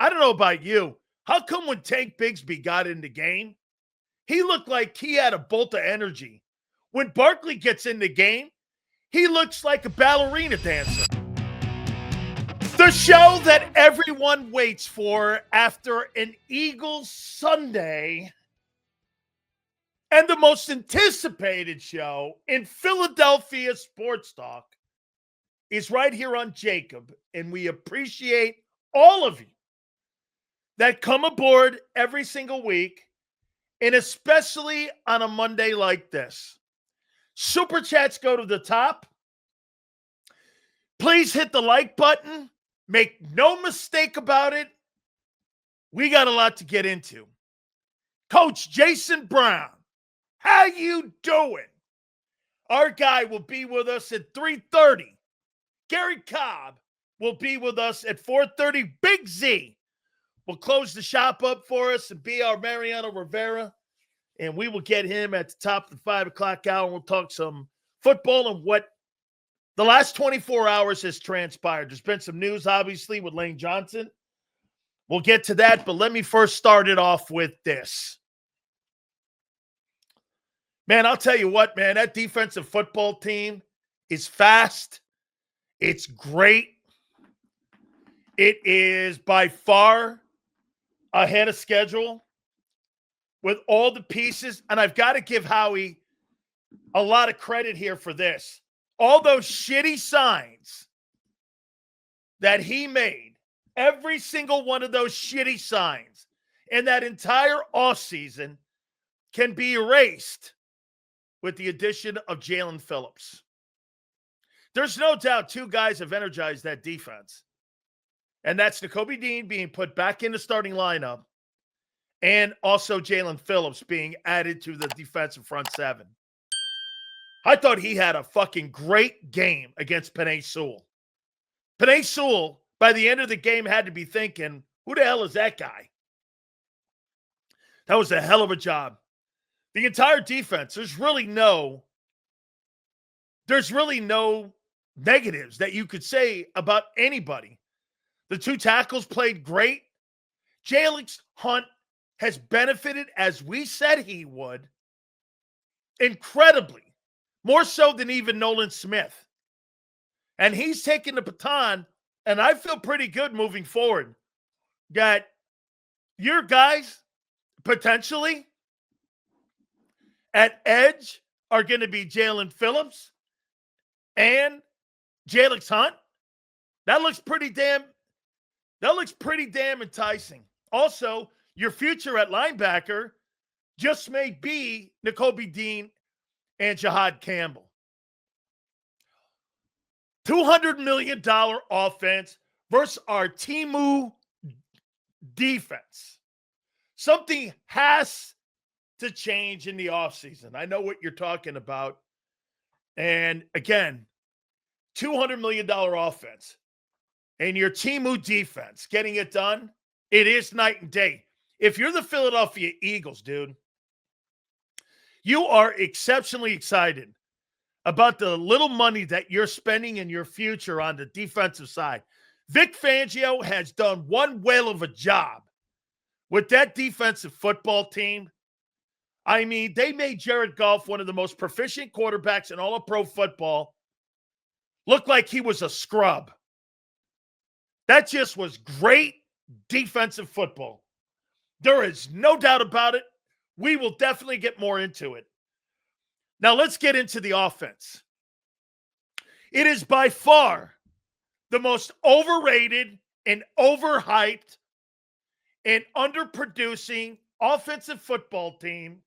I don't know about you. How come when Tank Bigsby got in the game, he looked like he had a bolt of energy? When Barkley gets in the game, he looks like a ballerina dancer. The show that everyone waits for after an Eagles Sunday, and the most anticipated show in Philadelphia sports talk, is right here on JAKIB, and we appreciate all of you that come aboard every single week, and especially on a Monday like this. Super chats go to the top. Please hit the like button. Make no mistake about it. We got a lot to get into. Coach Jason Brown, how you doing? Our guy will be with us at 3:30. Gary Cobb will be with us at 4:30. Big Z will close the shop up for us and be our Mariano Rivera. And we will get him at the top of the 5 o'clock hour. We'll talk some football and what the last 24 hours has transpired. There's been some news, obviously, with Lane Johnson. We'll get to that, but let me first start it off with this. Man, I'll tell you what, man, that defensive football team is fast. It's great. It is by far ahead of schedule with all the pieces. And I've got to give Howie a lot of credit here for this. All those shitty signs that he made, every single one of those shitty signs in that entire offseason can be erased with the addition of Jalen Phillips. There's no doubt two guys have energized that defense. And that's Nakobe Dean being put back in the starting lineup and also Jalen Phillips being added to the defensive front seven. I thought he had a fucking great game against Penei Sewell. Penei Sewell, by the end of the game, had to be thinking, who the hell is that guy? That was a hell of a job. The entire defense, there's really no negatives that you could say about anybody. The two tackles played great. Jalen Hunt has benefited, as we said he would, incredibly. More so than even Nolan Smith. And he's taking the baton, and I feel pretty good moving forward. That your guys, potentially, at edge are going to be Jalen Phillips and Jalen Hunt. That looks pretty damn enticing. Also, your future at linebacker just may be Nakobe Dean and Jahad Campbell. $200 million offense versus our Timu defense. Something has to change in the offseason. I know what you're talking about. And again, $200 million offense and your Timu defense getting it done, it is night and day. If you're the Philadelphia Eagles, dude, you are exceptionally excited about the little money that you're spending in your future on the defensive side. Vic Fangio has done one whale of a job with that defensive football team. I mean, they made Jared Goff, one of the most proficient quarterbacks in all of pro football, look like he was a scrub. That just was great defensive football. There is no doubt about it. We will definitely get more into it. Now let's get into the offense. It is by far the most overrated and overhyped and underproducing offensive football team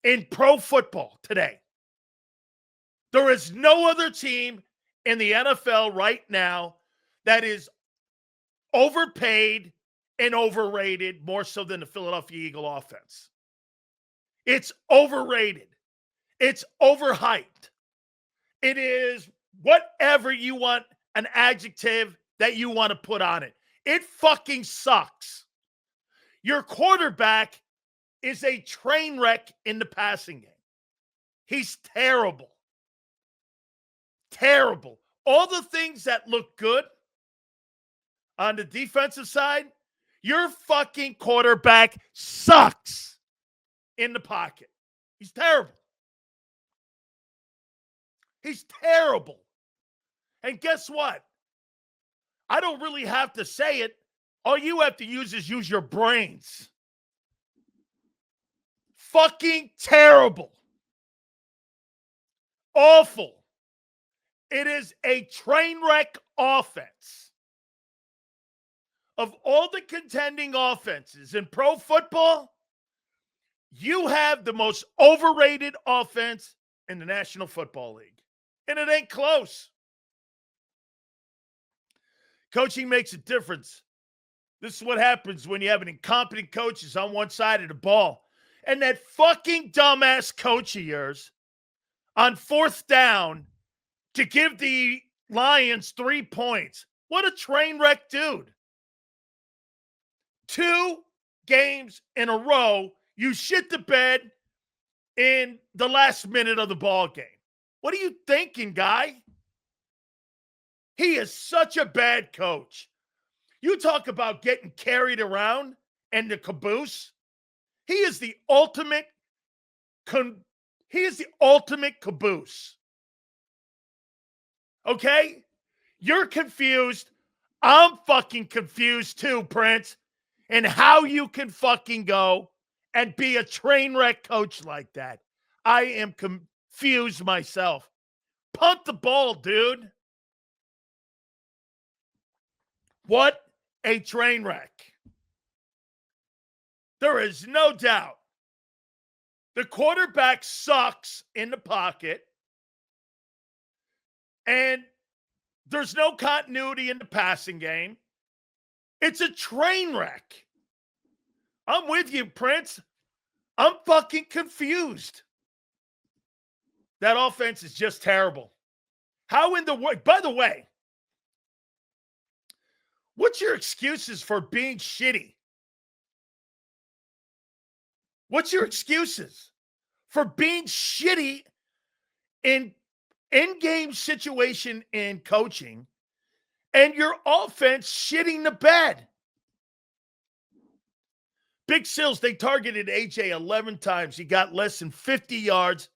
in pro football today. There is no other team in the NFL right now that is overpaid and overrated more so than the Philadelphia Eagle offense. It's overrated. It's overhyped. It is whatever you want, an adjective that you want to put on it. It fucking sucks. Your quarterback is a train wreck in the passing game. He's terrible. Terrible. All the things that look good on the defensive side, Your fucking quarterback sucks in the pocket. He's terrible. He's terrible. And guess what? I don't really have to say it. All you have to use your brains. Fucking terrible. Awful. It is a train wreck offense. Of all the contending offenses in pro football, you have the most overrated offense in the National Football League. And it ain't close. Coaching makes a difference. This is what happens when you have an incompetent coaches on one side of the ball. And that fucking dumbass coach of yours on 4th down to give the Lions 3 points. What a train wreck dude. 2 games in a row, you shit the bed in the last minute of the ball game. What are you thinking, guy? He is such a bad coach. You talk about getting carried around and the caboose. He is the ultimate caboose. Okay? You're confused. I'm fucking confused too, Prince. And how you can fucking go and be a train wreck coach like that. I am confused myself. Punt the ball, dude. What a train wreck. There is no doubt. The quarterback sucks in the pocket. And there's no continuity in the passing game. It's a train wreck. I'm with you, Prince. I'm fucking confused. That offense is just terrible. How in the world? By the way, what's your excuses for being shitty? What's your excuses for being shitty in in-game situation in coaching and your offense shitting the bed? Big Silz, they targeted AJ 11 times. He got less than 50 yards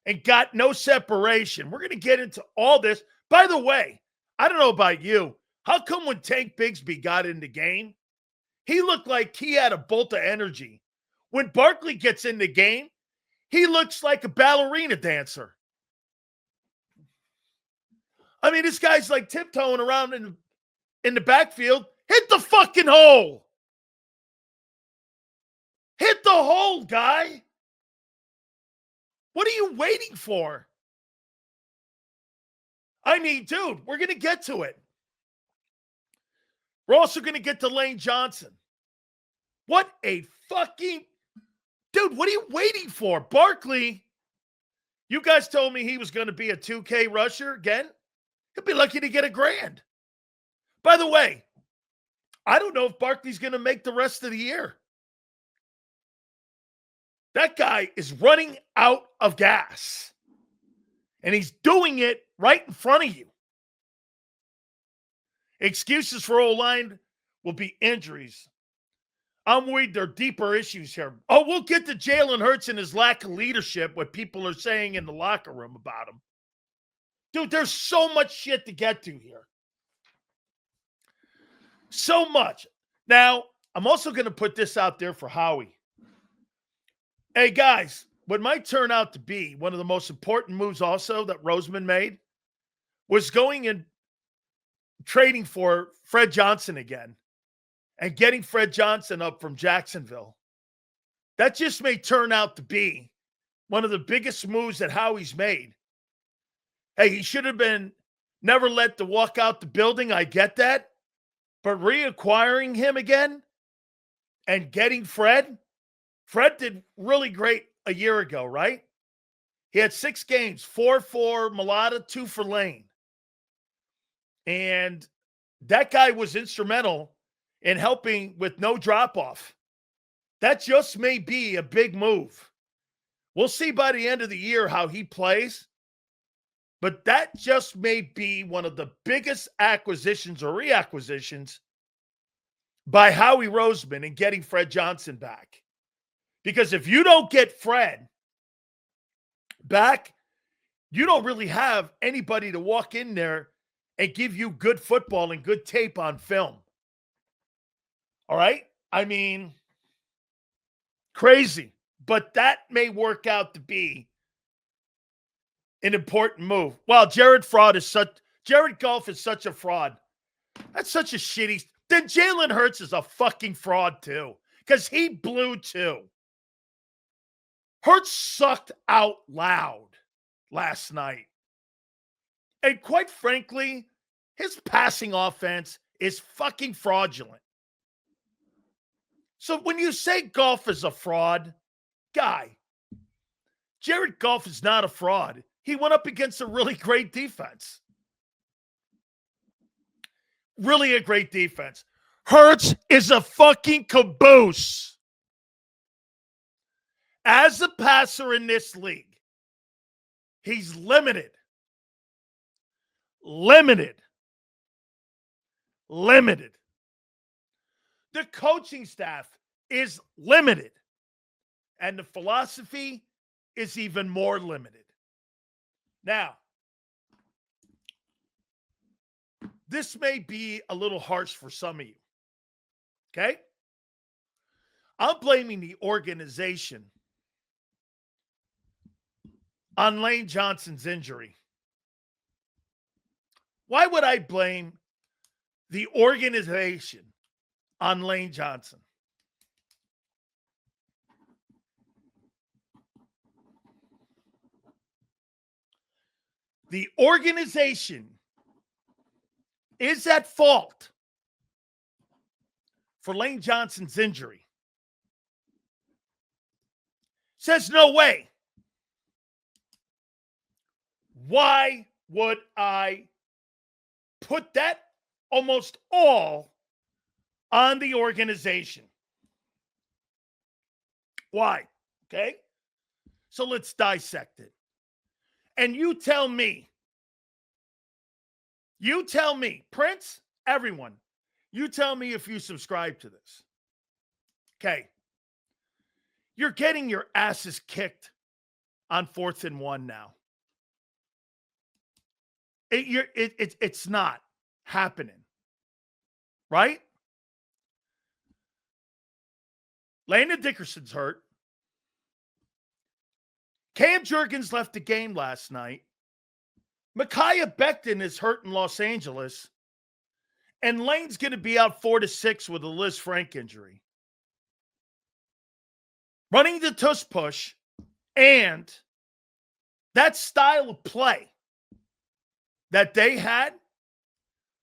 and got no separation. We're going to get into all this. By the way, I don't know about you. How come when Tank Bigsby got in the game, he looked like he had a bolt of energy? When Barkley gets in the game, he looks like a ballerina dancer. I mean, this guy's like tiptoeing around in the backfield. Hit the fucking hole. Hit the hole, guy. What are you waiting for? I mean, dude, we're going to get to it. We're also going to get to Lane Johnson. What a fucking... Dude, what are you waiting for? Barkley, you guys told me he was going to be a 2K rusher again. He'll be lucky to get $1,000. By the way, I don't know if Barkley's going to make the rest of the year. That guy is running out of gas. And he's doing it right in front of you. Excuses for O-line will be injuries. I'm worried there are deeper issues here. Oh, we'll get to Jalen Hurts and his lack of leadership, what people are saying in the locker room about him. Dude, there's so much shit to get to here. So much. Now, I'm also going to put this out there for Howie. Hey, guys, what might turn out to be one of the most important moves also that Roseman made was going and trading for Fred Johnson again and getting Fred Johnson up from Jacksonville. That just may turn out to be one of the biggest moves that Howie's made. Hey, he should have been never let to walk out the building. I get that. But reacquiring him again and getting Fred did really great a year ago, right? He had 6 games, 4 for Mulata, 2 for Lane. And that guy was instrumental in helping with no drop-off. That just may be a big move. We'll see by the end of the year how he plays. But that just may be one of the biggest acquisitions or reacquisitions by Howie Roseman in getting Fred Johnson back. Because if you don't get Fred back, you don't really have anybody to walk in there and give you good football and good tape on film. All right? I mean, crazy. But that may work out to be an important move. Well, Jared Goff is such a fraud. That's such a shitty. Then Jalen Hurts is a fucking fraud too, because he blew too. Hurts sucked out loud last night. And quite frankly, his passing offense is fucking fraudulent. So when you say Goff is a fraud, guy, Jared Goff is not a fraud. He went up against a really great defense. Really a great defense. Hurts is a fucking caboose. As a passer in this league, he's limited. Limited. The coaching staff is limited. And the philosophy is even more limited. Now, this may be a little harsh for some of you. Okay? I'm blaming the organization on Lane Johnson's injury. Why would I blame the organization on Lane Johnson? The organization is at fault for Lane Johnson's injury. Says no way. Why would I put that almost all on the organization? Why? Okay? So let's dissect it. And you tell me, Prince, everyone, you tell me if you subscribe to this. Okay. You're getting your asses kicked on 4th and 1 now. It's not happening. Right? Landon Dickerson's hurt. Cam Jurgens left the game last night. Micaiah Becton is hurt in Los Angeles. And Lane's going to be out 4 to 6 with a Liz Frank injury. Running the tush push and that style of play that they had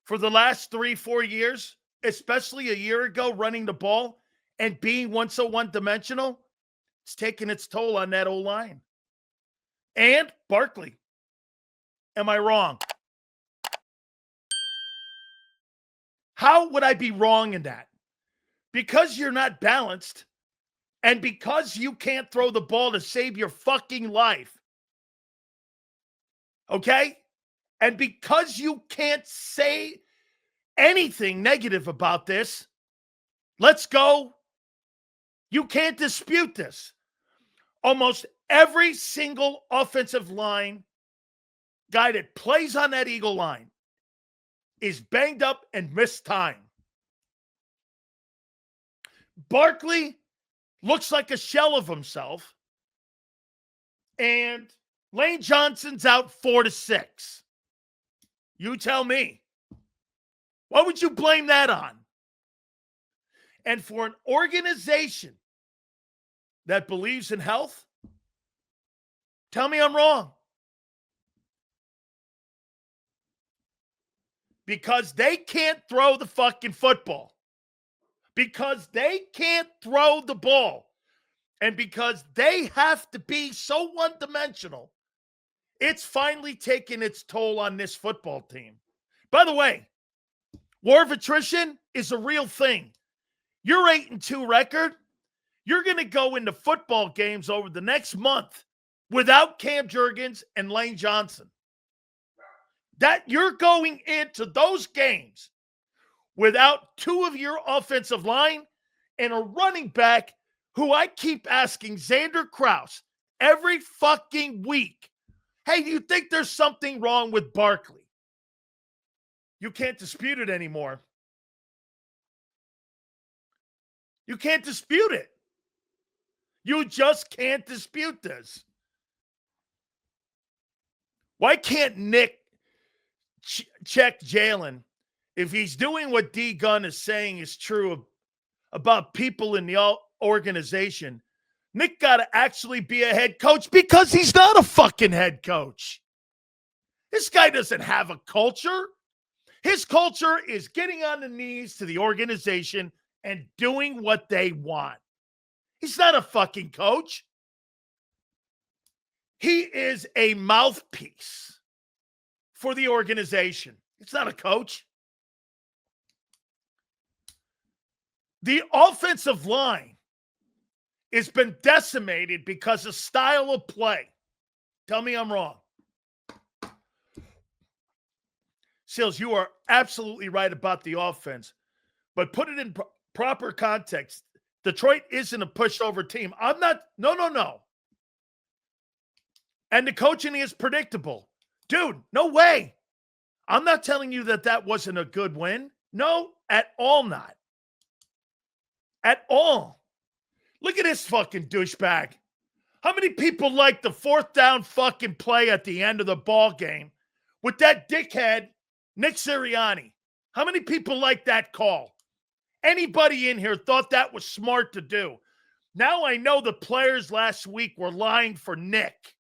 for the last 3-4 years, especially a year ago, running the ball and being so one-dimensional, it's taking its toll on that O-line. And Barkley. Am I wrong? How would I be wrong in that? Because you're not balanced and because you can't throw the ball to save your fucking life. Okay? And because you can't say anything negative about this, let's go. You can't dispute this. Almost every single offensive line guy that plays on that Eagle line is banged up and missed time. Barkley looks like a shell of himself. And Lane Johnson's out 4 to 6. You tell me. What would you blame that on? And for an organization that believes in health, tell me I'm wrong. Because they can't throw the fucking football. Because they can't throw the ball. And because they have to be so one-dimensional, it's finally taken its toll on this football team. By the way, war of attrition is a real thing. Your 8-2 record, you're going to go into football games over the next month without Cam Jurgens and Lane Johnson. That you're going into those games without two of your offensive line and a running back who I keep asking Xander Krause every fucking week, hey, do you think there's something wrong with Barkley? You can't dispute it anymore. You can't dispute it. You just can't dispute this. Why can't Nick check Jalen if he's doing what D. Gunn is saying is true about people in the organization? Nick got to actually be a head coach because he's not a fucking head coach. This guy doesn't have a culture. His culture is getting on the knees to the organization and doing what they want. He's not a fucking coach. He is a mouthpiece for the organization. It's not a coach. The offensive line has been decimated because of style of play. Tell me I'm wrong. Silz, you are absolutely right about the offense, but put it in proper context. Detroit isn't a pushover team. I'm not. No. And the coaching is predictable. Dude, no way. I'm not telling you that wasn't a good win. No, at all not. At all. Look at this fucking douchebag. How many people like the fourth down fucking play at the end of the ball game with that dickhead, Nick Sirianni? How many people like that call? Anybody in here thought that was smart to do? Now I know the players last week were lying for Nick.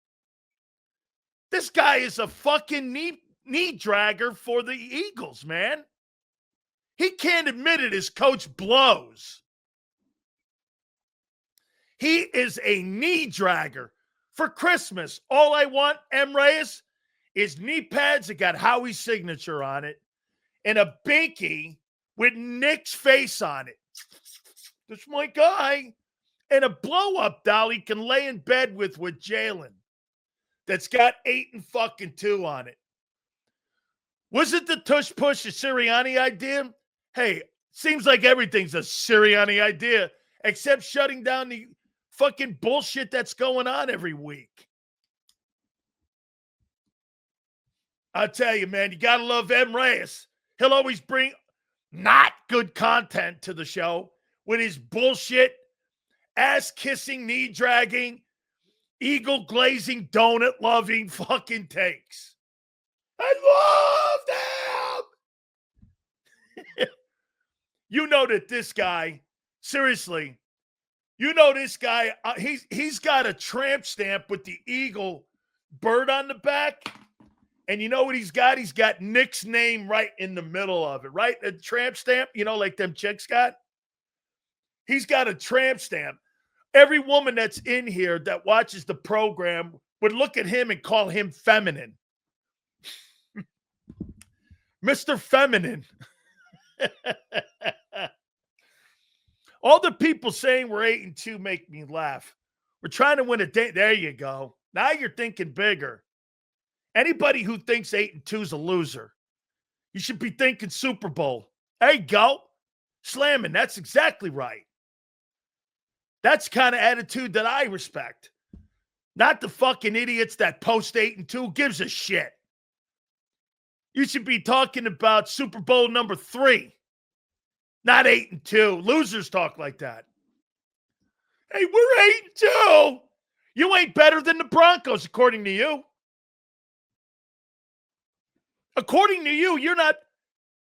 This guy is a fucking knee dragger for the Eagles, man. He can't admit it. His coach blows. He is a knee dragger. For Christmas, all I want, M. Reyes, is knee pads that got Howie's signature on it and a binky with Nick's face on it. That's my guy. And a blow-up doll he can lay in bed with Jalen that's got 8 and fucking 2 on it. Was it the tush-push, a Sirianni idea? Hey, seems like everything's a Sirianni idea except shutting down the fucking bullshit that's going on every week. I'll tell you, man, you got to love M. Reyes. He'll always bring not good content to the show with his bullshit, ass-kissing, knee-dragging, eagle-glazing, donut-loving fucking takes. I love them! You know that this guy, seriously, you know this guy, he's got a tramp stamp with the eagle bird on the back. And you know what he's got? He's got Nick's name right in the middle of it, right? A tramp stamp, like them chicks got. He's got a tramp stamp. Every woman that's in here that watches the program would look at him and call him feminine. Mr. Feminine. All the people saying we're 8-2 make me laugh. We're trying to win a day. There you go. Now you're thinking bigger. Anybody who thinks 8-2 is a loser. You should be thinking Super Bowl. There you go. Slamming. That's exactly right. That's the kind of attitude that I respect. Not the fucking idiots that post 8-2. Who gives a shit? You should be talking about Super Bowl number 3. Not 8-2. Losers talk like that. Hey, we're 8-2. You ain't better than the Broncos, according to you. According to you, you're not.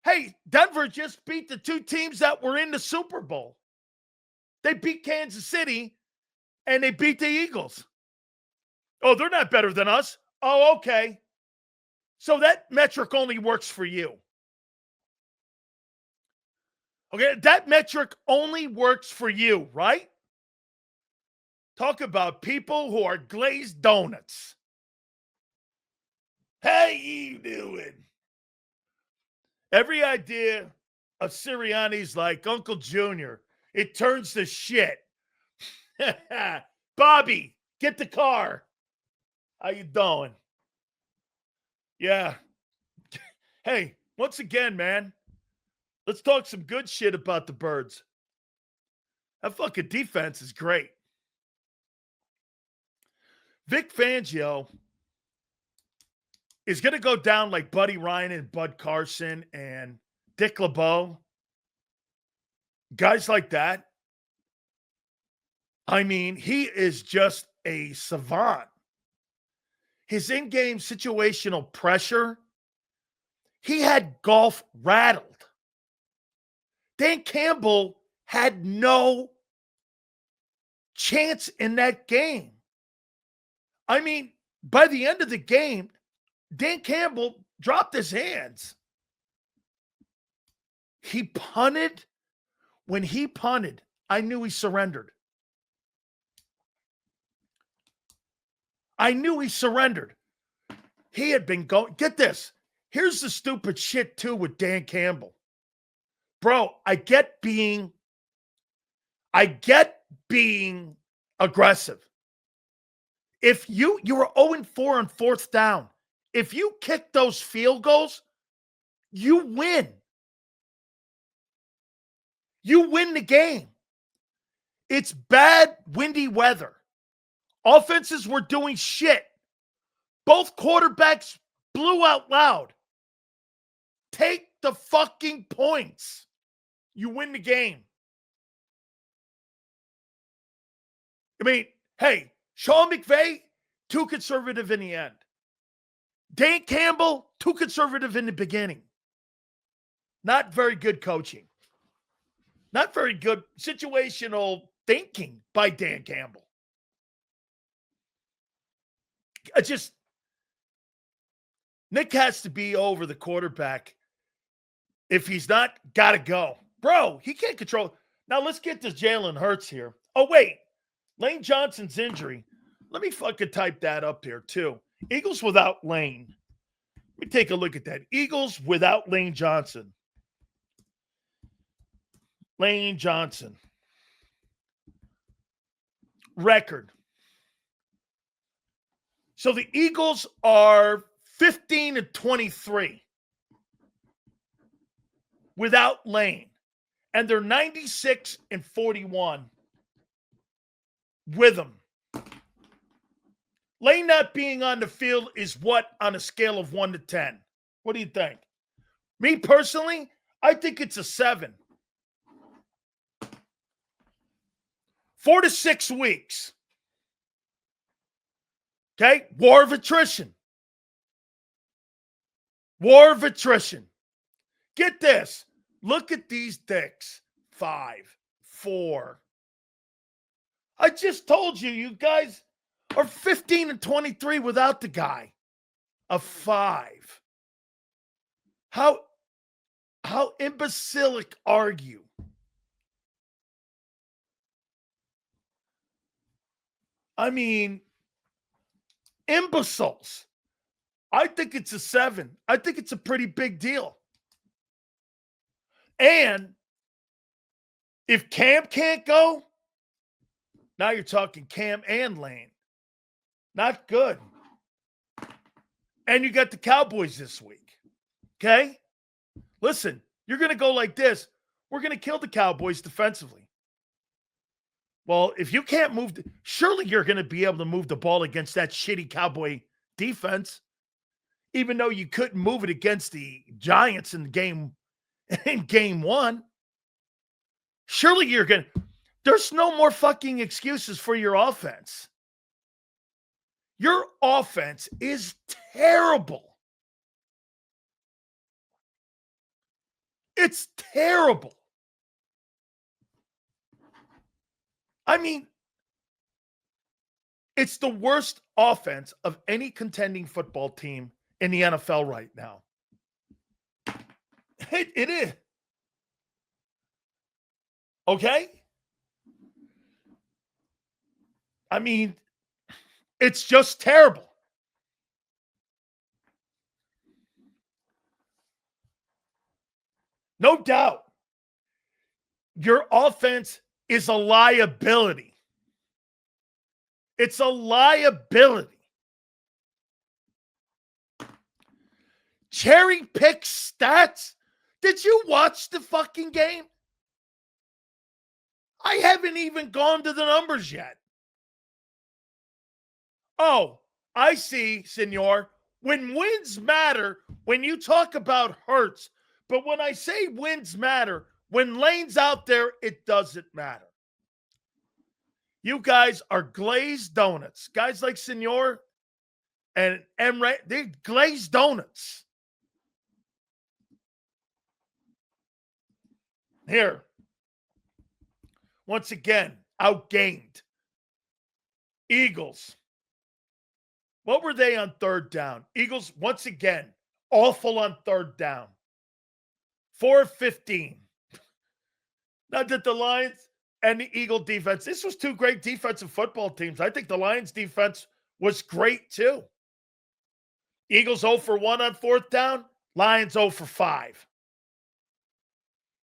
Hey, Denver just beat the 2 teams that were in the Super Bowl. They beat Kansas City, and they beat the Eagles. Oh, they're not better than us. Oh, okay. So that metric only works for you. Okay, that metric only works for you, right? Talk about people who are glazed donuts. How you doing? Every idea of Sirianni's like Uncle Junior. It turns to shit. Bobby, get the car. How you doing? Yeah. Hey, once again, man, Let's talk some good shit about the Birds. That fucking defense is great. Vic Fangio is going to go down like Buddy Ryan and Bud Carson and Dick LeBeau. Guys like that. I mean, he is just a savant. His in-game situational pressure, he had golf rattled. Dan Campbell had no chance in that game. I mean, by the end of the game, Dan Campbell dropped his hands. He punted. When he punted, I knew he surrendered. I knew he surrendered. He had been going. Get this. Here's the stupid shit, too, with Dan Campbell. Bro, I get being aggressive. If you were 0-4 on fourth down, if you kick those field goals, you win. You win the game. It's bad, windy weather. Offenses were doing shit. Both quarterbacks blew out loud. Take the fucking points. You win the game. I mean, hey, Sean McVay, too conservative in the end. Dan Campbell, too conservative in the beginning. Not very good coaching. Not very good situational thinking by Dan Campbell. Nick has to be over the quarterback. If he's not, gotta go. Bro, he can't control. Now let's get to Jalen Hurts here. Oh, wait. Lane Johnson's injury. Let me fucking type that up here, too. Eagles without Lane. Let me take a look at that. Eagles without Lane Johnson. Lane Johnson. Record. So the Eagles are 15-23 without Lane. And they're 96-41 with him. Lane not being on the field is what on a scale of 1 to 10? What do you think? Me personally, I think it's a 7. 4 to 6 weeks. Okay? War of attrition. War of attrition. Get this. Look at these dicks. 5, 4. I just told you, you guys are 15-23 without the guy. A 5. How imbecilic are you? I mean, imbeciles. I think it's a 7. I think it's a pretty big deal. And if Cam can't go, now you're talking Cam and Lane. Not good. And you got the Cowboys this week. Okay? Listen, you're going to go like this. We're going to kill the Cowboys defensively. Well, if you can't move, surely you're going to be able to move the ball against that shitty Cowboy defense, even though you couldn't move it against the Giants in game 1. Surely you're going to. There's no more fucking excuses for your offense. Your offense is terrible. It's terrible. I mean, it's the worst offense of any contending football team in the NFL right now. It is. Okay? I mean, it's just terrible. No doubt. Your offense is a liability. It's a liability. Cherry pick stats Did you watch the fucking game? I haven't even gone to the numbers yet. Oh, I see, senor. When wins matter, when you talk about Hurts, but when I say wins matter, when Lane's out there, it doesn't matter. You guys are glazed donuts. Guys like Senor and Emre, they're glazed donuts. Here. Once again, outgained. Eagles. What were they on third down? Eagles, once again, awful on third down. 4-15. Not that the Lions and the Eagle defense, this was two great defensive football teams. I think the Lions defense was great too. Eagles 0 for 1 on fourth down. Lions 0 for 5.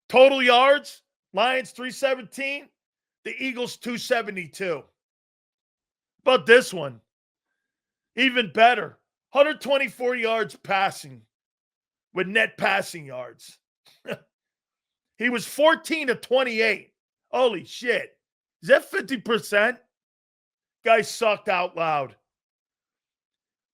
Total yards, Lions 317. The Eagles 272. But this one, even better. 124 yards passing with net passing yards. He was 14 of 28. Holy shit. Is that 50%? Guy sucked out loud.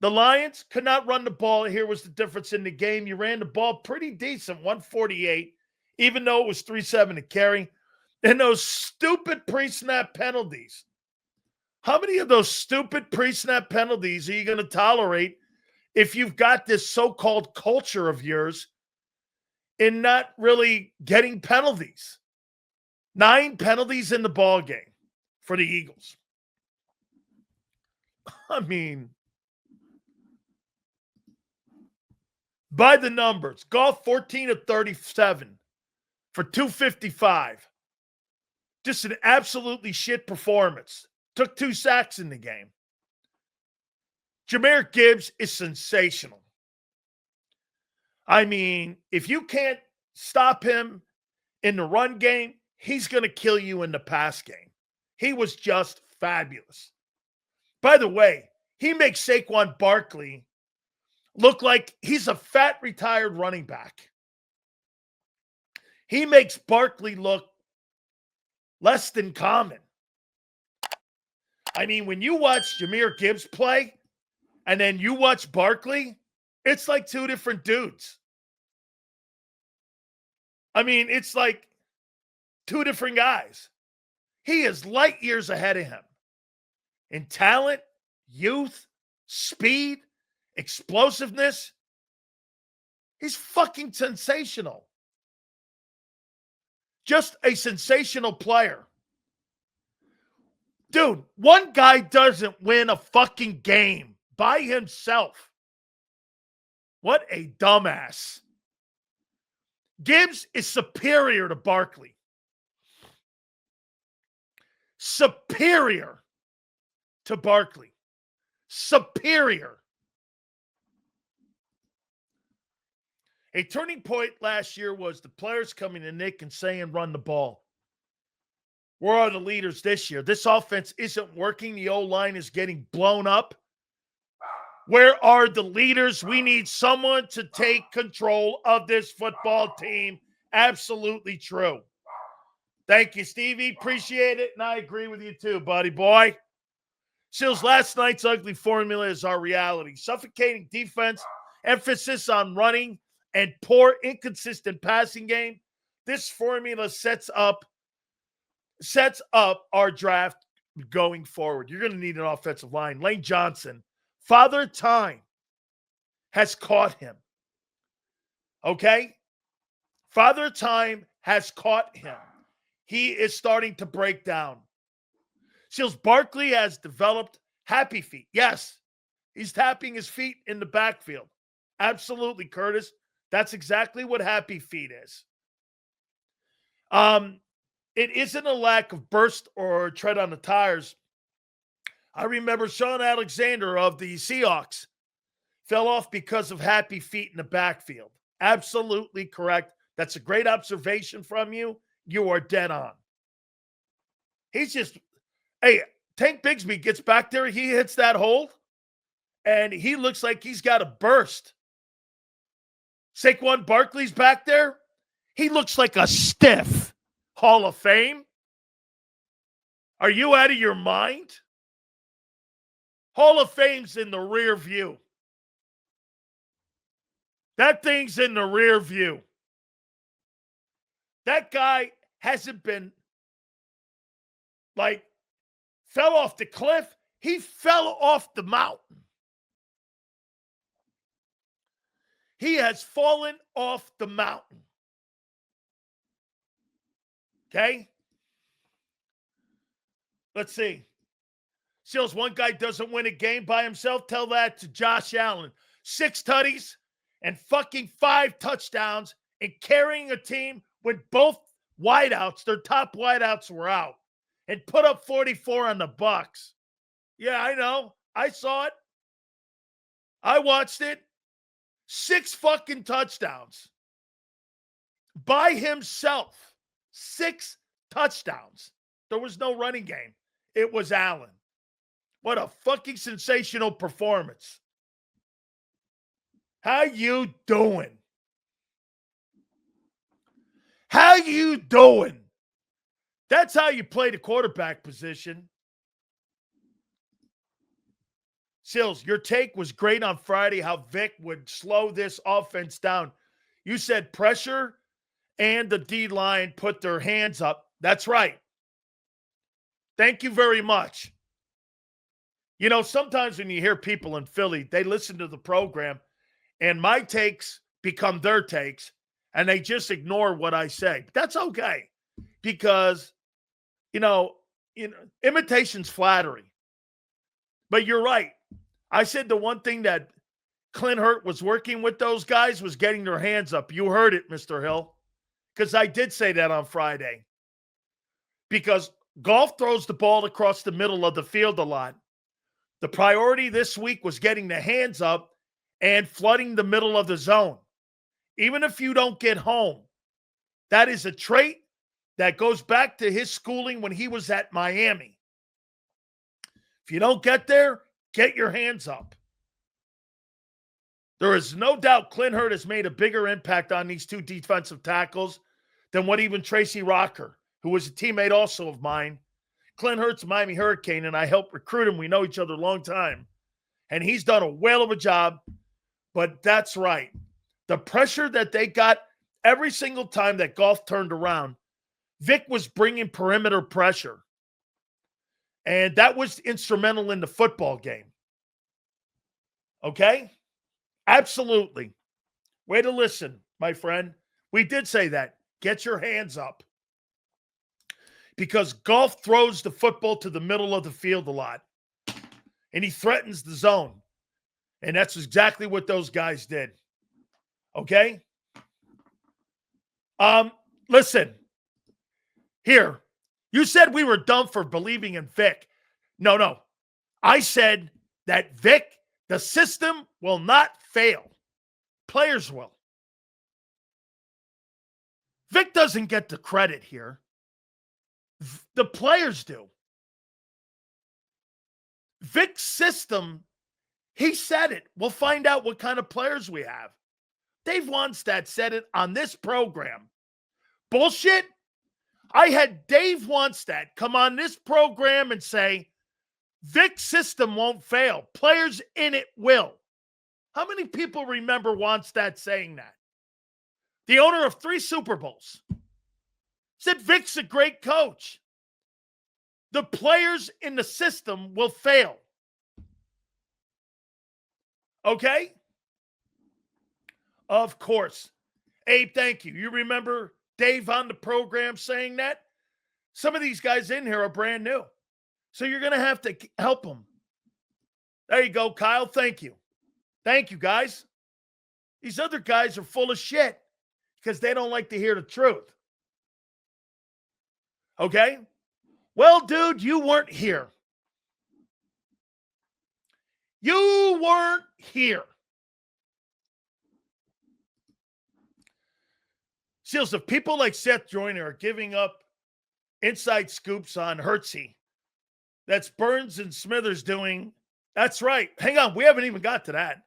The Lions could not run the ball. Here was the difference in the game. You ran the ball pretty decent, 148, even though it was 3-7 to carry. And those stupid pre-snap penalties. How many of those stupid pre-snap penalties are you going to tolerate if you've got this so-called culture of yours in not really getting penalties? 9 penalties in the ball game for the Eagles. I mean, by the numbers, Goff 14 of 37 for 255. Just an absolutely shit performance. Took 2 sacks in the game. Jahmyr Gibbs is sensational. I mean, if you can't stop him in the run game, he's going to kill you in the pass game. He was just fabulous. By the way, he makes Saquon Barkley look like he's a fat retired running back. He makes Barkley look less than common. I mean, when you watch Jahmyr Gibbs play and then you watch Barkley, it's like 2 different dudes. I mean, it's like 2 different guys. He is light years ahead of him in talent, youth, speed, explosiveness. He's fucking sensational. Just a sensational player. Dude, one guy doesn't win a fucking game by himself. What a dumbass. Gibbs is superior to Barkley. Superior to Barkley. Superior. A turning point last year was the players coming to Nick and saying, run the ball. Where are the leaders this year? This offense isn't working. The O-line is getting blown up. Where are the leaders? We need someone to take control of this football team. Absolutely true. Thank you, Stevie. Appreciate it. And I agree with you too, buddy boy. Silz, last night's ugly formula is our reality. Suffocating defense, emphasis on running, and poor, inconsistent passing game. This formula sets up our draft going forward. You're going to need an offensive line. Lane Johnson, Father Time has caught him. Okay? Father Time has caught him. He is starting to break down. Silz, Barkley has developed happy feet. Yes, he's tapping his feet in the backfield. Absolutely, Curtis. That's exactly what happy feet is. It isn't a lack of burst or tread on the tires. I remember Sean Alexander of the Seahawks fell off because of happy feet in the backfield. Absolutely correct. That's a great observation from you. You are dead on. He's just, hey, Tank Bigsby gets back there. He hits that hole, and he looks like he's got a burst. Saquon Barkley's back there. He looks like a stiff. Hall of Fame? Are you out of your mind? Hall of Fame's in the rear view. That thing's in the rear view. That guy hasn't been fell off the cliff. He fell off the mountain. He has fallen off the mountain. Okay? Let's see. Silz, one guy doesn't win a game by himself. Tell that to Josh Allen. 6 tutties and fucking 5 touchdowns and carrying a team when both wideouts, their top wideouts, were out and put up 44 on the Bucs. Yeah, I know. I saw it. I watched it. 6 fucking touchdowns by himself. 6 touchdowns. There was no running game. It was Allen. What a fucking sensational performance. How you doing? How you doing? That's how you play the quarterback position. Silz, your take was great on Friday, how Vic would slow this offense down. You said pressure and the D-line put their hands up. That's right. Thank you very much. You know, sometimes when you hear people in Philly, they listen to the program, and my takes become their takes, and they just ignore what I say. But that's okay, because, imitation's flattery. But you're right. I said the one thing that Clint Hurt was working with those guys was getting their hands up. You heard it, Mr. Hill, because I did say that on Friday. Because Goff throws the ball across the middle of the field a lot. The priority this week was getting the hands up and flooding the middle of the zone. Even if you don't get home, that is a trait that goes back to his schooling when he was at Miami. If you don't get there, get your hands up. There is no doubt Clint Hurt has made a bigger impact on these 2 defensive tackles than what even Tracy Rocker, who was a teammate also of mine. Clint Hurt's a Miami Hurricane, and I helped recruit him. We know each other a long time. And he's done a whale of a job, but that's right. The pressure that they got every single time that Goff turned around, Vic was bringing perimeter pressure. And that was instrumental in the football game. Okay? Absolutely. Way to listen, my friend. We did say that. Get your hands up. Because Goff throws the football to the middle of the field a lot. And he threatens the zone. And that's exactly what those guys did. Okay? Listen. Here. You said we were dumb for believing in Vic. No. I said that Vic, the system will not fail. Players will. Vic doesn't get the credit here. The players do. Vic's system, he said it. We'll find out what kind of players we have. Dave Wannstedt said it on this program. Bullshit? I had Dave Wannstedt come on this program and say, Vic's system won't fail. Players in it will. How many people remember Wannstedt saying that? The owner of 3 Super Bowls said Vic's a great coach. The players in the system will fail. Okay? Of course. Abe, thank you. You remember Dave on the program saying that? Some of these guys in here are brand new. So you're going to have to help them. There you go, Kyle. Thank you. Thank you, guys. These other guys are full of shit because they don't like to hear the truth. Okay? Well, dude, you weren't here. You weren't here. Silz, if people like Seth Joyner are giving up inside scoops on Hurtsy, that's Burns and Smithers doing. That's right. Hang on. We haven't even got to that.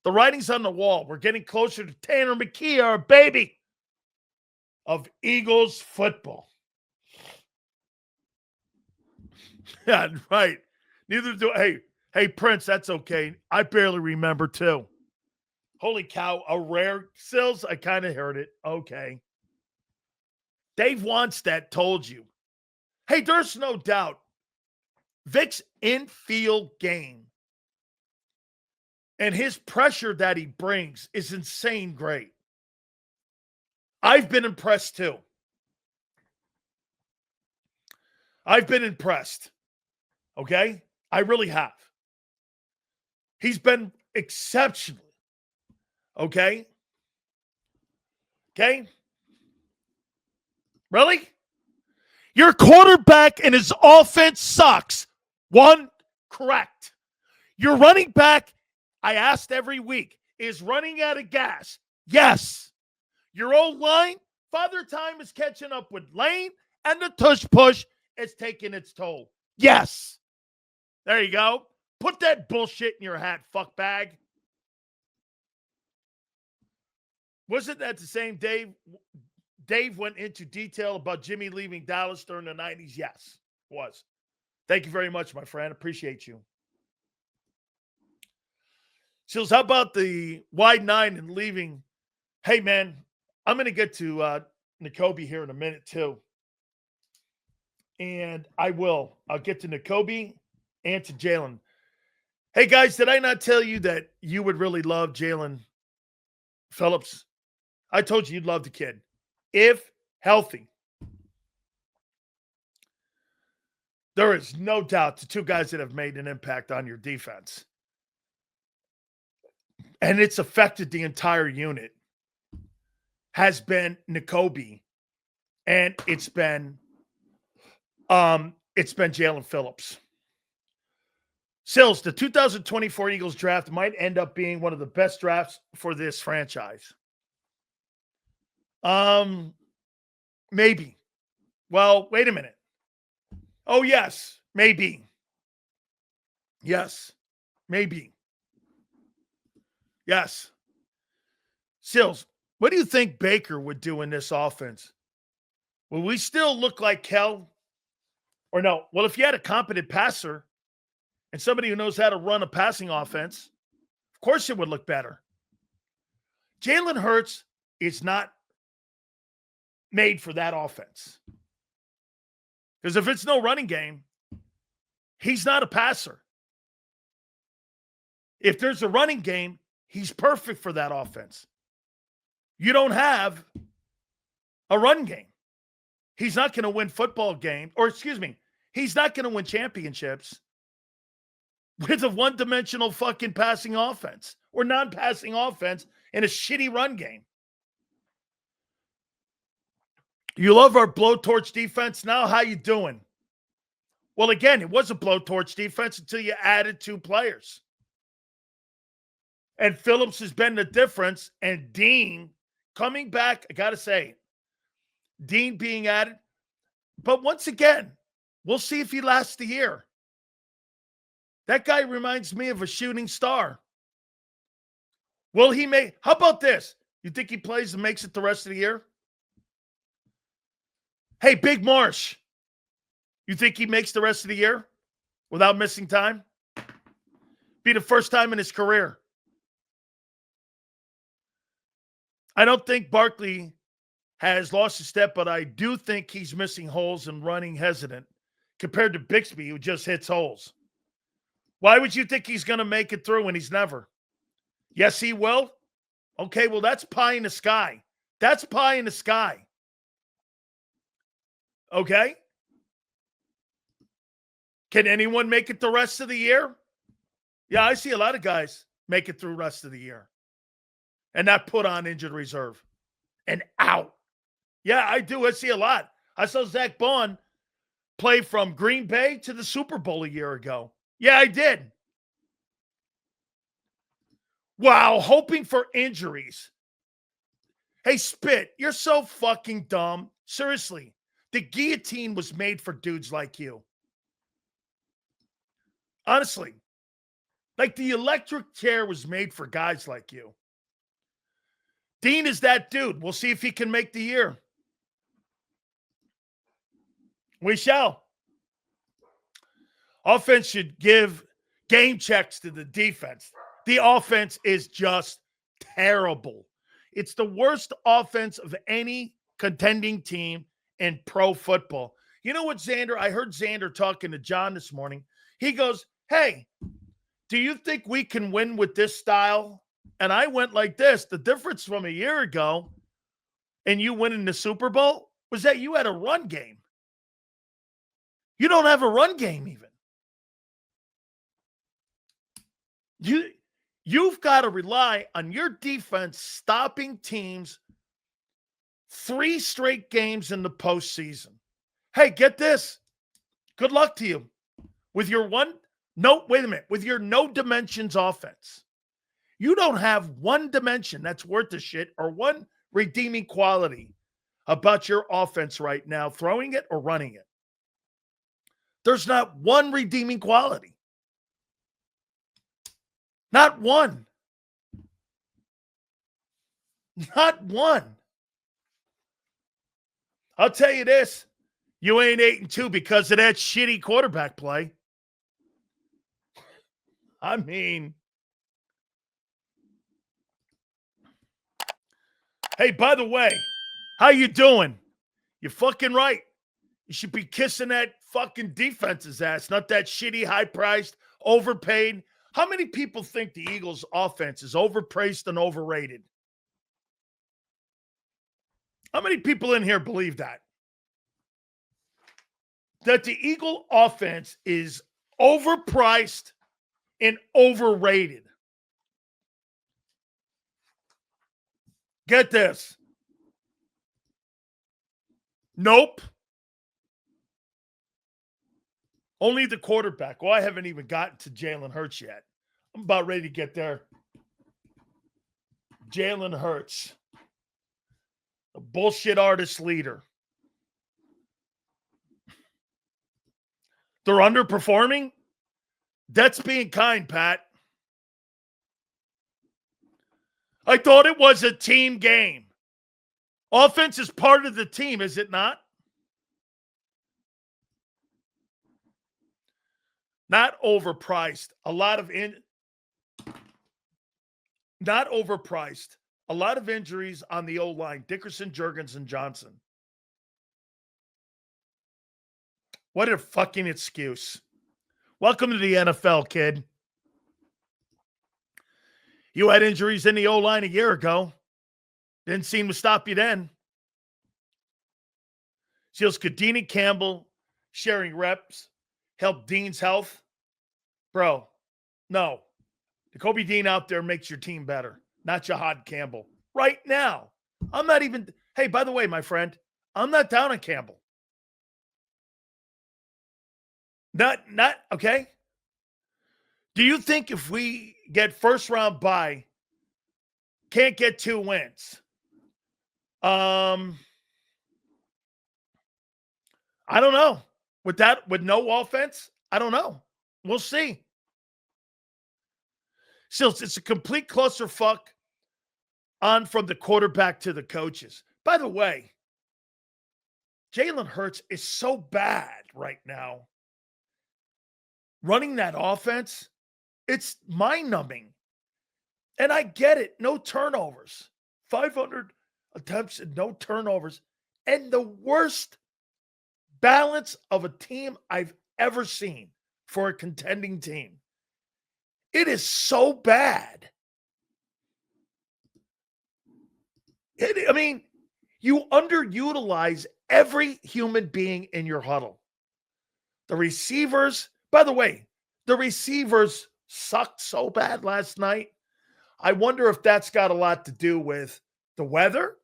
The writing's on the wall. We're getting closer to Tanner McKee, our baby. of Eagles football. Yeah, right. Neither do Hey, Prince, that's okay. I barely remember too. Holy cow, a rare Silz. I kind of heard it. Okay. Dave Wanstead told you. Hey, there's no doubt. Vic's infield game and his pressure that he brings is insane great. I've been impressed too. I've been impressed. Okay? I really have. He's been exceptional. Okay? Okay? Really? Your quarterback and his offense sucks. One, correct. Your running back, I asked every week, is running out of gas. Yes. Your old line, Father Time is catching up with Lane, and the tush push is taking its toll. Yes. There you go. Put that bullshit in your hat, fuck bag. Wasn't that the same Dave went into detail about Jimmy leaving Dallas during the 90s? Yes, was. Thank you very much, my friend. Appreciate you. Silz, how about the wide nine and leaving? Hey, man, I'm going to get to Nakobe here in a minute, too. And I'll get to Nakobe and to Jalen. Hey, guys, did I not tell you that you would really love Jalen Phillips? I told you you'd love the kid. If healthy. There is no doubt the two guys that have made an impact on your defense. And it's affected the entire unit. Has been Nakobe. And it's been Jalen Phillips. Silz, the 2024 Eagles draft might end up being one of the best drafts for this franchise. Maybe. Well, wait a minute. Oh, yes, maybe. Yes, maybe. Yes. Silz, what do you think Baker would do in this offense? Will we still look like hell? Or no? Well, if you had a competent passer and somebody who knows how to run a passing offense, of course it would look better. Jalen Hurts is not made for that offense. Because if it's no running game, he's not a passer. If there's a running game, he's perfect for that offense. You don't have a run game. He's not going to win football games, he's not going to win championships with a one-dimensional fucking passing offense or non-passing offense in a shitty run game. You love our blowtorch defense. Now, how you doing? Well, again, it was a blowtorch defense until you added two players. And Phillips has been the difference. And Dean coming back, I got to say, Dean being added. But once again, we'll see if he lasts the year. That guy reminds me of a shooting star. Will he make? How about this? You think he plays and makes it the rest of the year? Hey, Big Marsh, you think he makes the rest of the year without missing time? Be the first time in his career. I don't think Barkley has lost a step, but I do think he's missing holes and running hesitant compared to Bixby, who just hits holes. Why would you think he's going to make it through when he's never? Yes, he will. Okay, well, that's pie in the sky. That's pie in the sky. Okay? Can anyone make it the rest of the year? Yeah, I see a lot of guys make it through the rest of the year and not put on injured reserve and out. Yeah, I do. I see a lot. I saw Zach Bond play from Green Bay to the Super Bowl a year ago. Yeah, I did. Wow, hoping for injuries. Hey, Spit, you're so fucking dumb. Seriously. The guillotine was made for dudes like you. Honestly. Like the electric chair was made for guys like you. Dean is that dude. We'll see if he can make the year. We shall. Offense should give game checks to the defense. The offense is just terrible. It's the worst offense of any contending team in pro football. You know what, Xander? I heard Xander talking to John this morning. He goes, hey, do you think we can win with this style? And I went like this. The difference from a year ago and you winning the Super Bowl was that you had a run game. You don't have a run game even. You've got to rely on your defense stopping teams 3 straight games in the postseason. Hey, get this. Good luck to you. With your with your no dimensions offense. You don't have one dimension that's worth a shit or one redeeming quality about your offense right now, throwing it or running it. There's not one redeeming quality. Not one. Not one. I'll tell you this. You ain't 8-2 because of that shitty quarterback play. I mean, hey, by the way, how you doing? You're fucking right. You should be kissing that fucking defense's ass, not that shitty, high-priced, overpaid. How many people think the Eagles' offense is overpriced and overrated? How many people in here believe that? That the Eagle offense is overpriced and overrated. Get this. Nope. Only the quarterback. Well, I haven't even gotten to Jalen Hurts yet. I'm about ready to get there. Jalen Hurts. The bullshit artist leader. They're underperforming? That's being kind, Pat. I thought it was a team game. Offense is part of the team, is it not? Not overpriced. Not overpriced. A lot of injuries on the O-line. Dickerson, Juergens, and Johnson. What a fucking excuse. Welcome to the NFL, kid. You had injuries in the O-line a year ago. Didn't seem to stop you then. Silz, Kadini Campbell sharing reps help Dean's health. Bro, no. Jacoby Dean out there makes your team better, not Jahad Campbell. Right now. I'm not even, hey, by the way, my friend, I'm not down on Campbell. Not, okay? Do you think if we get first round bye, can't get 2 wins? I don't know. With no offense, I don't know. We'll see. Still, it's a complete clusterfuck on from the quarterback to the coaches. By the way, Jalen Hurts is so bad right now. Running that offense, it's mind-numbing. And I get it. No turnovers. 500 attempts and no turnovers. And the worst balance of a team I've ever seen for a contending team. It is so bad. You underutilize every human being in your huddle. The receivers, by the way, the receivers sucked so bad last night. I wonder if that's got a lot to do with the weather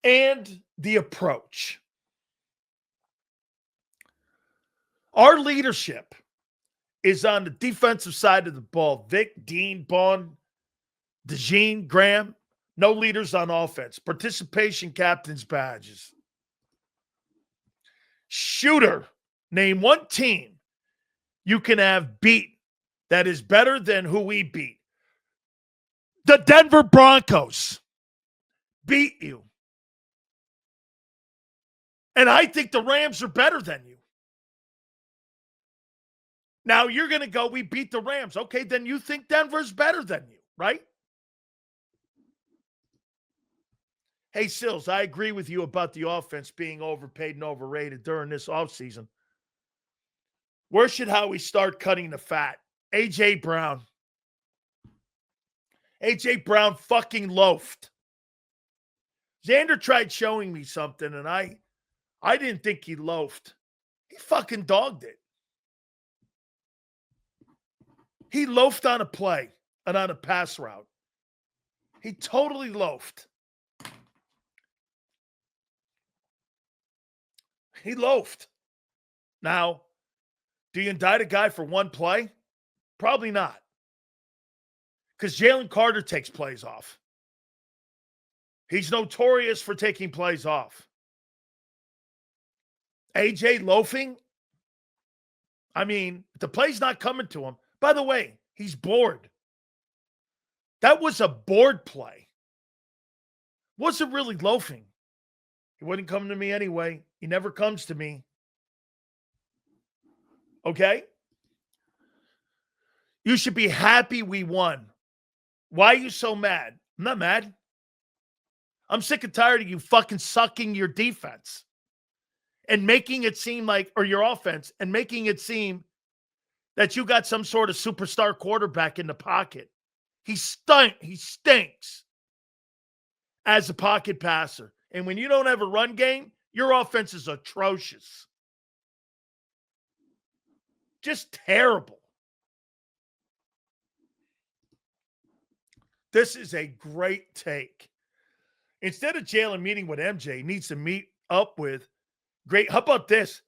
and the approach. Our leadership is on the defensive side of the ball. Vic, Dean, Bond, DeJean, Graham. No leaders on offense. Participation captain's badges. Shooter. Name one team you can have beat that is better than who we beat. The Denver Broncos beat you. And I think the Rams are better than you. Now you're going to go, we beat the Rams. Okay, then you think Denver's better than you, right? Hey, Silz, I agree with you about the offense being overpaid and overrated during this offseason. Where should Howie start cutting the fat? A.J. Brown. A.J. Brown fucking loafed. Xander tried showing me something, and I didn't think he loafed. He fucking dogged it. He loafed on a play and on a pass route. He totally loafed. He loafed. Now, do you indict a guy for one play? Probably not. Because Jalen Carter takes plays off. He's notorious for taking plays off. AJ loafing? I mean, the play's not coming to him. By the way, he's bored. That was a bored play. Wasn't really loafing. He wouldn't come to me anyway. He never comes to me. Okay? You should be happy we won. Why are you so mad? I'm not mad. I'm sick and tired of you fucking sucking your defense and making it seem like, or your offense, and making it seem that you got some sort of superstar quarterback in the pocket. He stinks as a pocket passer. And when you don't have a run game, your offense is atrocious. Just terrible. This is a great take. Instead of Jalen meeting with MJ, he needs to meet up with great. How about this?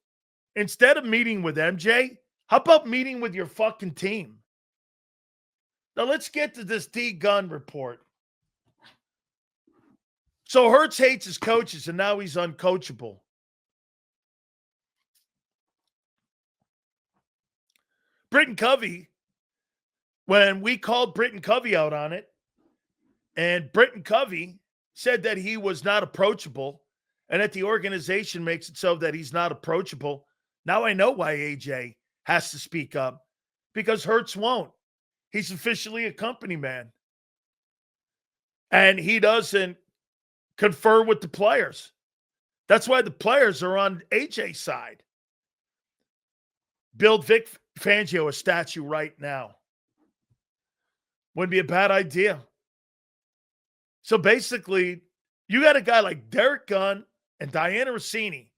Instead of meeting with MJ, how about meeting with your fucking team? Now let's get to this D-Gun report. So Hurts hates his coaches, and now he's uncoachable. Britton Covey, when we called Britton Covey out on it, and Britton Covey said that he was not approachable and that the organization makes it so that he's not approachable. Now I know why AJ has to speak up, because Hurts won't. He's officially a company man. And he doesn't confer with the players. That's why the players are on AJ's side. Build Vic Fangio a statue right now. Wouldn't be a bad idea. So basically, you got a guy like Derek Gunn and Diana Rossini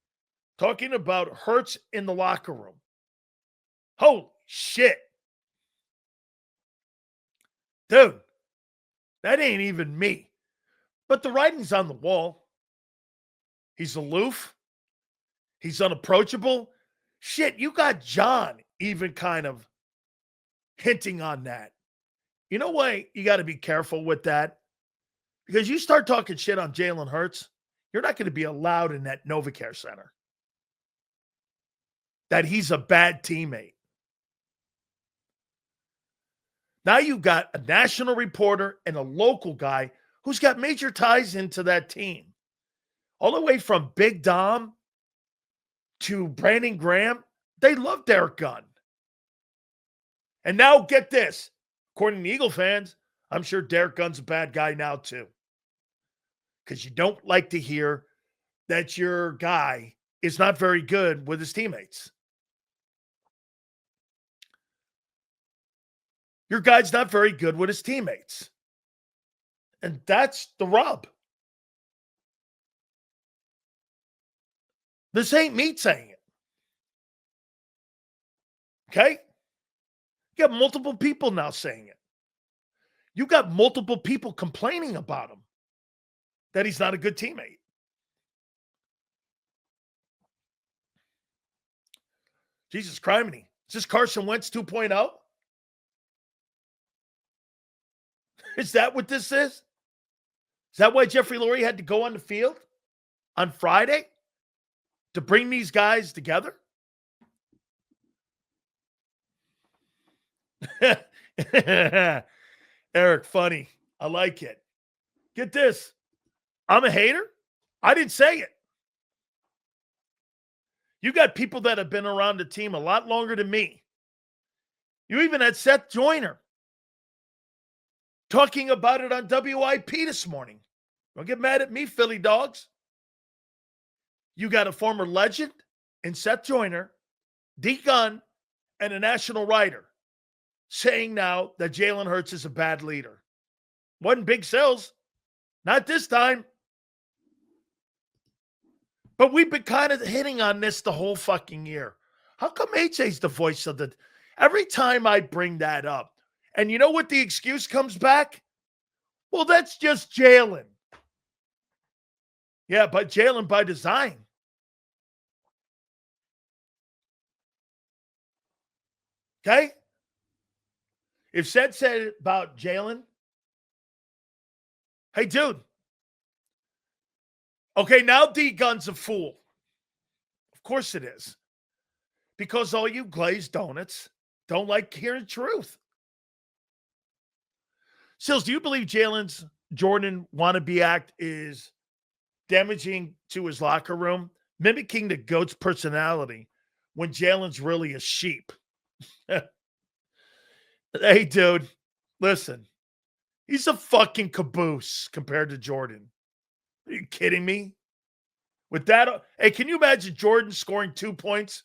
talking about Hurts in the locker room. Holy shit. Dude, that ain't even me. But the writing's on the wall. He's aloof. He's unapproachable. Shit, you got John even kind of hinting on that. You know what? You got to be careful with that. Because you start talking shit on Jalen Hurts, you're not going to be allowed in that NovaCare Center. That he's a bad teammate. Now you've got a national reporter and a local guy who's got major ties into that team. All the way from Big Dom to Brandon Graham, they love Derek Gunn. And now get this. According to Eagle fans, I'm sure Derek Gunn's a bad guy now too. Because you don't like to hear that your guy is not very good with his teammates. Your guy's not very good with his teammates. And that's the rub. This ain't me saying it. Okay? You got multiple people now saying it. You got multiple people complaining about him, that he's not a good teammate. Jesus criminy. Is this Carson Wentz 2.0? Is that what this is? Is that why Jeffrey Lurie had to go on the field on Friday to bring these guys together? Eric, funny. I like it. Get this. I'm a hater. I didn't say it. You got people that have been around the team a lot longer than me. You even had Seth Joyner talking about it on WIP this morning. Don't get mad at me, Philly dogs. You got a former legend in Seth Joyner, D. Gunn, and a national writer saying now that Jalen Hurts is a bad leader. Wasn't Big Silz. Not this time. But we've been kind of hitting on this the whole fucking year. How come AJ's the voice of the... Every time I bring that up, and you know what the excuse comes back? Well, that's just Jalen. Yeah, but Jalen by design. Okay? If Seth said it about Jalen, hey, dude. Okay, now D-Gun's a fool. Of course it is. Because all you glazed donuts don't like hearing truth. Silz, do you believe Jalen's Jordan wannabe act is damaging to his locker room, mimicking the GOAT's personality when Jalen's really a sheep? Hey, dude, listen. He's a fucking caboose compared to Jordan. Are you kidding me? With that, hey, can you imagine Jordan scoring 2 points?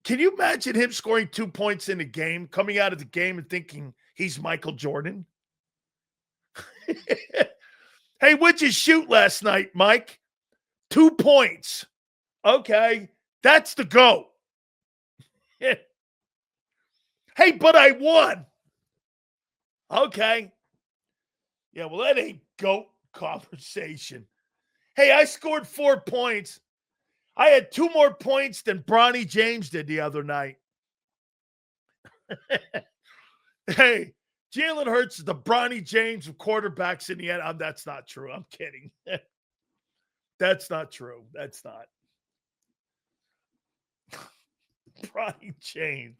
Can you imagine him scoring 2 points in a game, coming out of the game and thinking he's Michael Jordan? Hey, what'd you shoot last night, Mike? 2 points. Okay, that's the GOAT. Hey, but I won. Okay. Yeah, well, that ain't GOAT conversation. Hey, I scored 4 points. I had 2 more points than Bronny James did the other night. Hey, Jalen Hurts is the Bronny James of quarterbacks in the end. That's not true. I'm kidding. That's not true. That's not. Bronny James.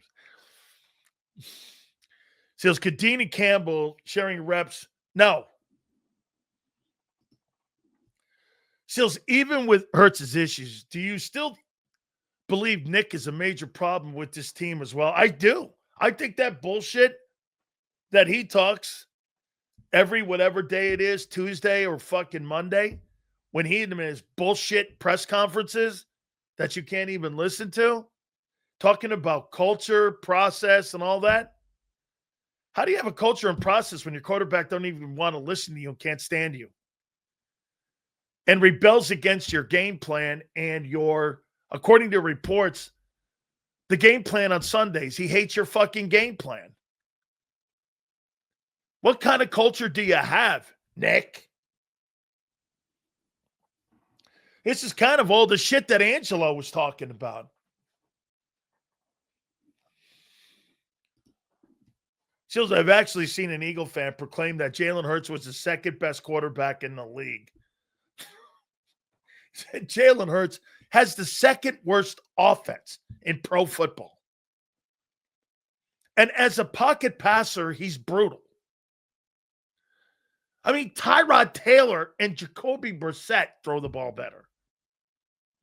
Says, could Dean and Campbell sharing reps? No. Silz, even with Hurts' issues, do you still believe Nick is a major problem with this team as well? I do. I think that bullshit that he talks every whatever day it is, Tuesday or fucking Monday, when he and his bullshit press conferences that you can't even listen to, talking about culture, process, and all that. How do you have a culture and process when your quarterback don't even want to listen to you and can't stand you? And rebels against your game plan and your, according to reports, the game plan on Sundays. He hates your fucking game plan. What kind of culture do you have, Nick? This is kind of all the shit that Angelo was talking about. Silz, I've actually seen an Eagle fan proclaim that Jalen Hurts was the second best quarterback in the league. Jalen Hurts has the second worst offense in pro football. And as a pocket passer, he's brutal. I mean, Tyrod Taylor and Jacoby Brissett throw the ball better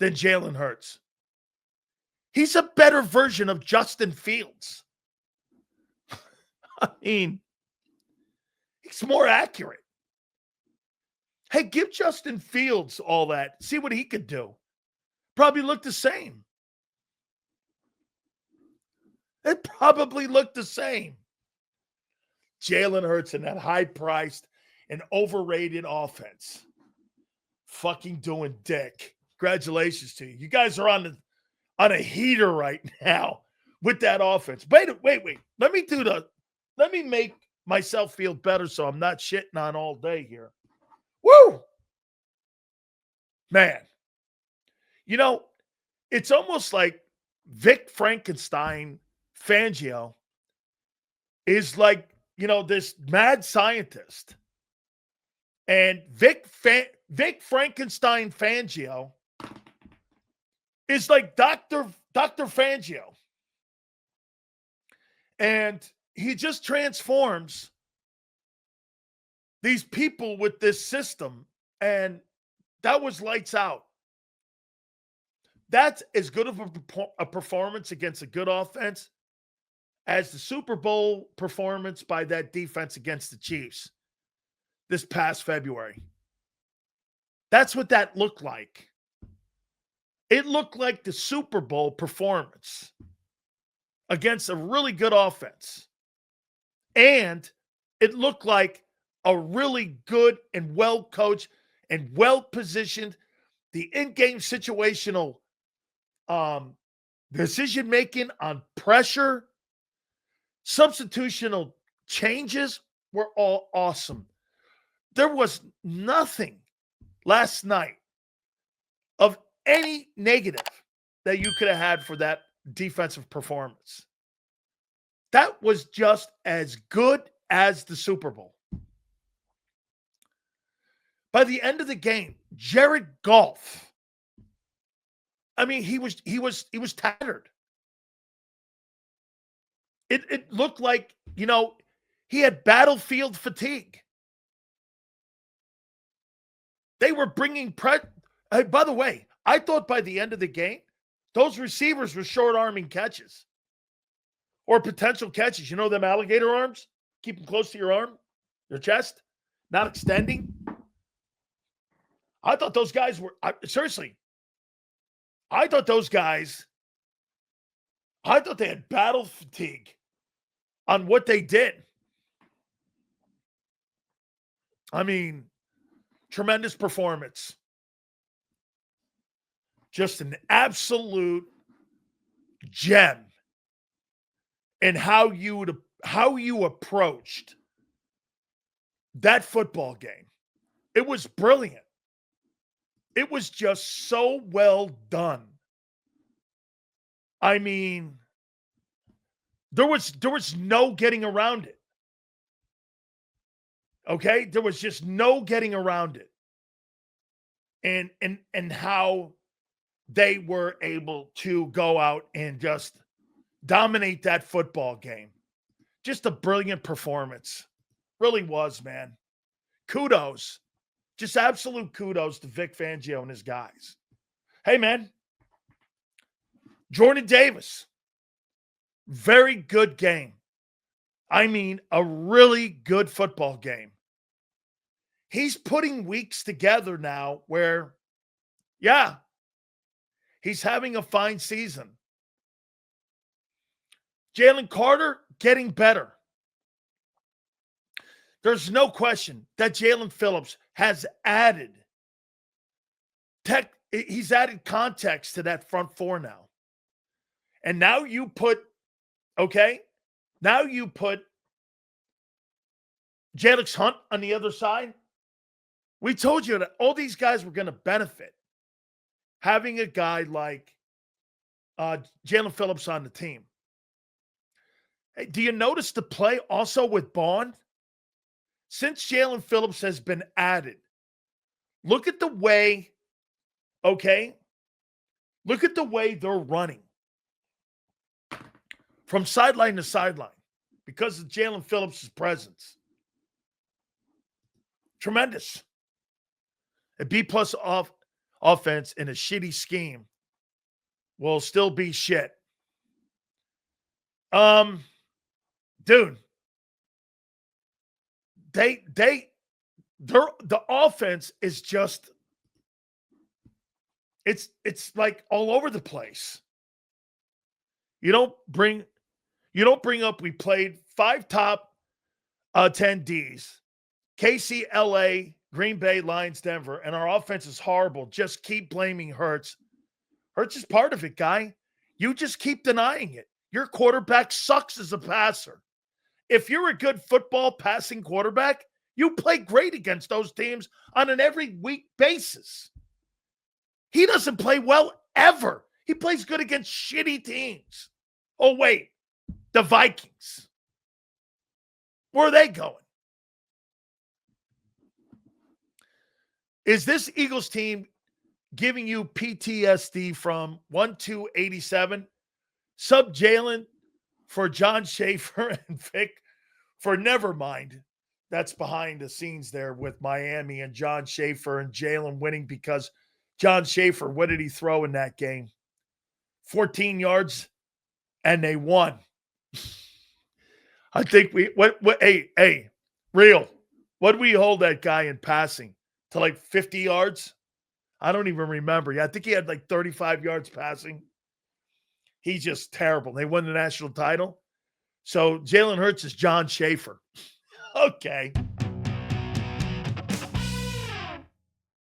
than Jalen Hurts. He's a better version of Justin Fields. I mean, he's more accurate. Hey, give Justin Fields all that. See what he could do. Probably look the same. It probably looked the same. Jalen Hurts in that high-priced and overrated offense. Fucking doing dick. Congratulations to you. You guys are on a heater right now with that offense. Wait. Let me make myself feel better so I'm not shitting on all day here. Woo! Man. You know, it's almost like Vic Frankenstein Fangio is like, this mad scientist. And Vic Frankenstein Fangio is like Dr. Fangio. And he just transforms these people with this system. And that was lights out. That's as good of a performance against a good offense as the Super Bowl performance by that defense against the Chiefs this past February. That's what that looked like. It looked like the Super Bowl performance against a really good offense. And it looked like a really good and well-coached and well-positioned, the in-game situational decision-making on pressure, substitutional changes were all awesome. There was nothing last night of any negative that you could have had for that defensive performance. That was just as good as the Super Bowl. By the end of the game, Jared Goff, I mean, he was tattered. It looked like, he had battlefield fatigue. They were bringing by the way, I thought by the end of the game, those receivers were short-arming catches or potential catches. You know them alligator arms? Keep them close to your arm, your chest, not extending. I thought those guys were, seriously, I thought they had battle fatigue on what they did. I mean, tremendous performance. Just an absolute gem in how you approached that football game. It was brilliant. It was just so well done. I mean, there was no getting around it. Okay? There was just no getting around it. And how they were able to go out and just dominate that football game. Just a brilliant performance. Really was, man. Kudos. Just absolute kudos to Vic Fangio and his guys. Hey, man. Jordan Davis. Very good game. I mean, a really good football game. He's putting weeks together now where, yeah, he's having a fine season. Jalen Carter getting better. There's no question that Jalen Phillips has added he's added context to that front four now. And now you put Jalix Hunt on the other side. We told you that all these guys were going to benefit having a guy like Jalen Phillips on the team. Hey, do you notice the play also with Bond? Since Jalen Phillips has been added, look at the way, look at the way they're running from sideline to sideline because of Jalen Phillips' presence. Tremendous. A B-plus offense in a shitty scheme will still be shit. Dude, the offense is just it's like all over the place. You don't bring up we played 5 top 10 Ds. KC, LA, Green Bay, Lions, Denver, and our offense is horrible. Just keep blaming Hurts. Hurts is part of it, guy. You just keep denying it. Your quarterback sucks as a passer. If you're a good football passing quarterback, you play great against those teams on an every week basis. He doesn't play well ever. He plays good against shitty teams. Oh, wait. The Vikings. Where are they going? Is this Eagles team giving you PTSD from 1-2-87? Sub Jalen for John Schaefer and Vic for Nevermind. That's behind the scenes there with Miami and John Schaefer and Jalen winning because John Schaefer, what did he throw in that game? 14 yards, and they won. I think hey, real. What did we hold that guy in passing to like 50 yards? I don't even remember. Yeah, I think he had like 35 yards passing. He's just terrible. They won the national title. So Jalen Hurts is John Schaefer. Okay.